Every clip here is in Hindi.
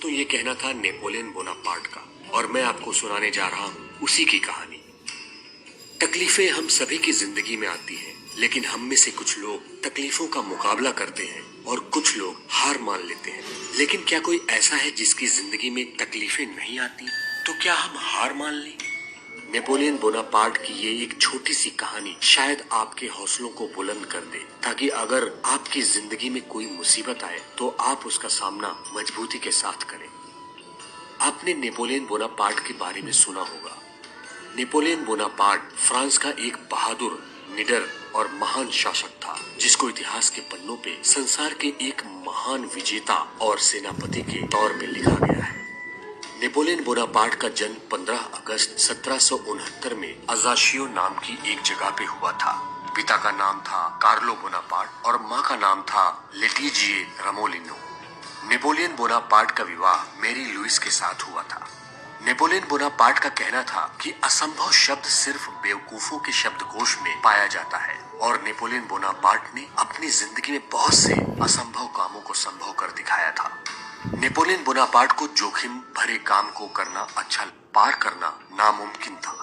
तो ये कहना था नेपोलियन बोनापार्ट का, और मैं आपको सुनाने जा रहा हूँ उसी की कहानी। तकलीफें हम सभी की जिंदगी में आती हैं, लेकिन हम में से कुछ लोग तकलीफों का मुकाबला करते हैं और कुछ लोग हार मान लेते हैं। लेकिन क्या कोई ऐसा है जिसकी जिंदगी में तकलीफें नहीं आती? तो क्या हम हार मान लें? नेपोलियन बोनापार्ट की ये एक छोटी सी कहानी शायद आपके हौसलों को बुलंद कर दे, ताकि अगर आपकी जिंदगी में कोई मुसीबत आए तो आप उसका सामना मजबूती के साथ करें। आपने नेपोलियन बोनापार्ट के बारे में सुना होगा। नेपोलियन बोनापार्ट फ्रांस का एक बहादुर, निडर और महान शासक था, जिसको इतिहास के पन्नों पे संसार के एक महान विजेता और सेनापति के तौर में लिखा गया है। नेपोलियन बोनापार्ट का जन्म 15 अगस्त 1769 में अजाशियो नाम की एक जगह पे हुआ था। पिता का नाम था कार्लो बोनापार्ट और माँ का नाम था लेटिजिए रमोलिनो। नेपोलियन बोनापार्ट का विवाह मैरी लुइस के साथ हुआ था। नेपोलियन बोनापार्ट का कहना था कि असंभव शब्द सिर्फ बेवकूफों के शब्दकोश में पाया जाता है, और नेपोलियन बोनापार्ट ने अपनी जिंदगी में बहुत से असंभव कामों को संभव कर दिखाया था। नेपोलियन बोनापार्ट को जोखिम भरे काम को करना अच्छा, पार करना नामुमकिन था।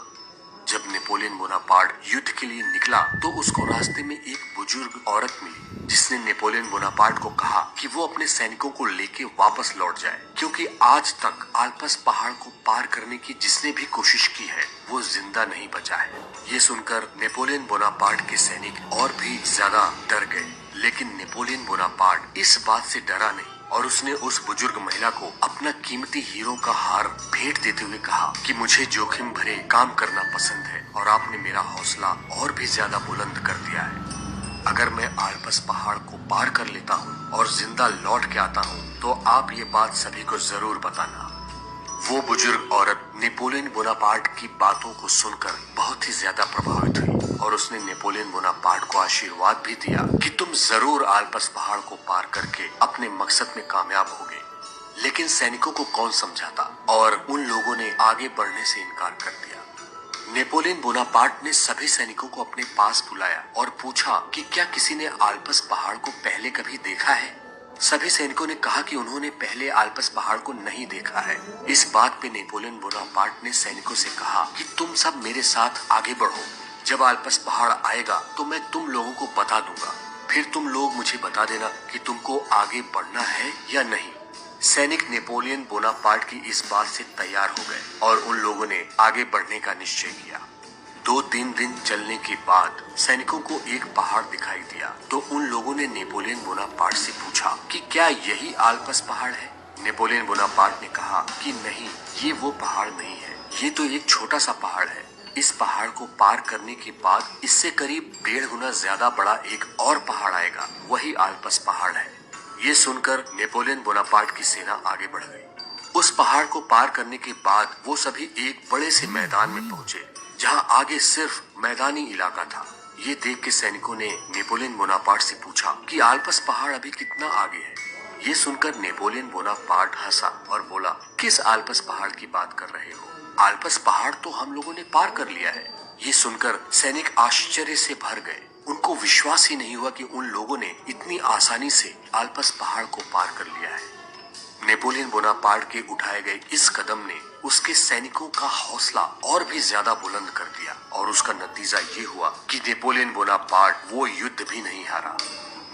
जब नेपोलियन बोनापार्ट युद्ध के लिए निकला तो उसको रास्ते में एक बुजुर्ग औरत मिली, जिसने नेपोलियन बोनापार्ट को कहा कि वो अपने सैनिकों को लेके वापस लौट जाए, क्योंकि आज तक आल्प्स पहाड़ को पार करने की जिसने भी कोशिश की है वो जिंदा नहीं बचा है। ये सुनकर नेपोलियन बोनापार्ट के सैनिक और भी ज्यादा डर गए, लेकिन नेपोलियन बोनापार्ट इस बात से डरा नहीं और उसने उस बुजुर्ग महिला को अपना कीमती हीरो का हार भेंट देते हुए कहा कि मुझे जोखिम भरे काम करना पसंद है और आपने मेरा हौसला और भी ज्यादा बुलंद कर दिया है। अगर मैं आल्प्स पहाड़ को पार कर लेता हूँ और जिंदा लौट के आता हूँ तो आप ये बात सभी को जरूर बताना। वो बुजुर्ग औरत नेपोलियन बोनापार्ट की बातों को सुनकर बहुत ही ज्यादा प्रभावित हुई और उसने नेपोलियन बोनापार्ट को आशीर्वाद भी दिया कि तुम जरूर आल्प्स पहाड़ को पार करके अपने मकसद में कामयाब होगे। लेकिन सैनिकों को कौन समझाता, और उन लोगों ने आगे बढ़ने से इनकार कर दिया। नेपोलियन बोनापार्ट ने सभी सैनिकों को अपने पास बुलाया और पूछा कि क्या किसी ने आल्प्स पहाड़ को पहले कभी देखा है। सभी सैनिकों ने कहा कि उन्होंने पहले आल्प्स पहाड़ को नहीं देखा है। इस बात पे नेपोलियन बोनापार्ट ने सैनिकों से कहा कि तुम सब मेरे साथ आगे बढ़ो, जब आल्प्स पहाड़ आएगा तो मैं तुम लोगों को बता दूंगा, फिर तुम लोग मुझे बता देना कि तुमको आगे बढ़ना है या नहीं। सैनिक नेपोलियन बोनापार्ट की इस बात से तैयार हो गए और उन लोगों ने आगे बढ़ने का निश्चय किया। 2-3 दिन चलने के बाद सैनिकों को एक पहाड़ दिखाई दिया तो उन लोगों ने नेपोलियन बोनापार्ट से पूछा कि क्या यही आल्प्स पहाड़ है। नेपोलियन बोनापार्ट ने कहा कि नहीं, ये वो पहाड़ नहीं है, ये तो एक छोटा सा पहाड़ है। इस पहाड़ को पार करने के बाद इससे करीब 1.5 गुना ज्यादा बड़ा एक और पहाड़ आएगा, वही आल्प्स पहाड़ है। ये सुनकर नेपोलियन बोनापार्ट की सेना आगे बढ़ गई। उस पहाड़ को पार करने के बाद वो सभी एक बड़े से मैदान में पहुंचे, जहां आगे सिर्फ मैदानी इलाका था। ये देख के सैनिकों ने नेपोलियन बोनापार्ट से पूछा कि आल्प्स पहाड़ अभी कितना आगे है। ये सुनकर नेपोलियन बोनापार्ट हंसा और बोला, किस आल्प्स पहाड़ की बात कर रहे हो? आल्प्स पहाड़ तो हम लोगों ने पार कर लिया है। ये सुनकर सैनिक आश्चर्य से भर गए। उनको विश्वास ही नहीं हुआ कि उन लोगों ने इतनी आसानी से आल्प्स पहाड़ को पार कर लिया है। नेपोलियन बोनापार्ट के उठाए गए इस कदम ने उसके सैनिकों का हौसला और भी ज्यादा बुलंद कर दिया, और उसका नतीजा ये हुआ कि नेपोलियन बोनापार्ट वो युद्ध भी नहीं हारा।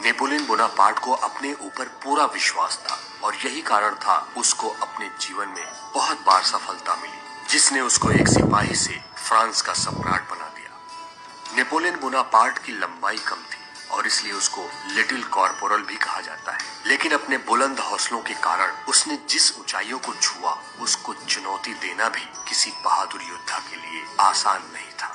नेपोलियन बोनापार्ट को अपने ऊपर पूरा विश्वास था और यही कारण था उसको अपने जीवन में बहुत बार सफलता मिली, जिसने उसको एक सिपाही से फ्रांस का सम्राट बना दिया। नेपोलियन बोनापार्ट की लंबाई कम थी और इसलिए उसको लिटिल कॉर्पोरल भी कहा जाता है, लेकिन अपने बुलंद हौसलों के कारण उसने जिस ऊंचाइयों को छुआ उसको चुनौती देना भी किसी बहादुर योद्धा के लिए आसान नहीं था।